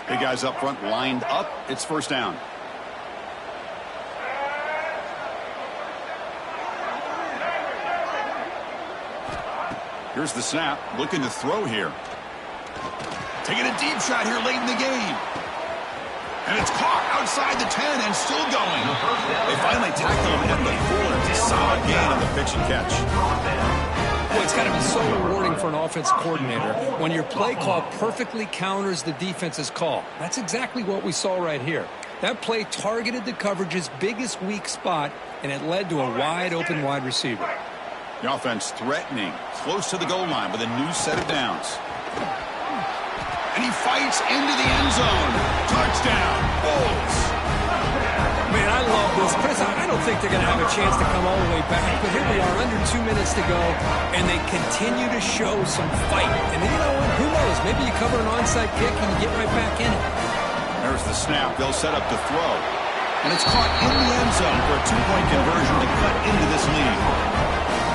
Big guys up front lined up. It's first down. Here's the snap. Looking to throw here. Taking a deep shot here late in the game. And it's caught outside the 10 and still going. They finally tackle him at the 4. It's a solid gain on the pitch and catch. Well, it's got to be so rewarding for an offensive coordinator when your play call perfectly counters the defense's call. That's exactly what we saw right here. That play targeted the coverage's biggest weak spot, and it led to a wide-open wide receiver. The offense threatening, close to the goal line with a new set of downs. And he fights into the end zone. Touchdown, Bulls. Man, I love this. Chris, I don't think they're going to have a chance to come all the way back, but here we are, under 2 minutes to go, and they continue to show some fight. And you know what? Who knows? Maybe you cover an onside kick and you get right back in it. There's the snap. They'll set up to throw. And it's caught in the end zone for a 2-point conversion to cut into this lead.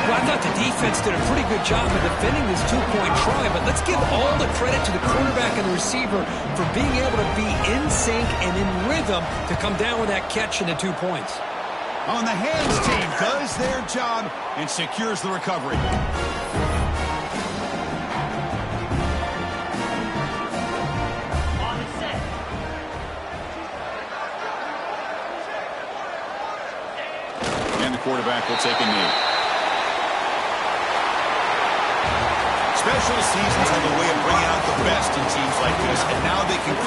Well, I thought the defense did a pretty good job of defending this two-point try, but let's give all the credit to the quarterback and the receiver for being able to be in sync and in rhythm to come down with that catch and the 2 points. On the hands team does their job and secures the recovery. And the quarterback will take a knee. Special seasons have a way of bringing out the best in teams like this, and now they can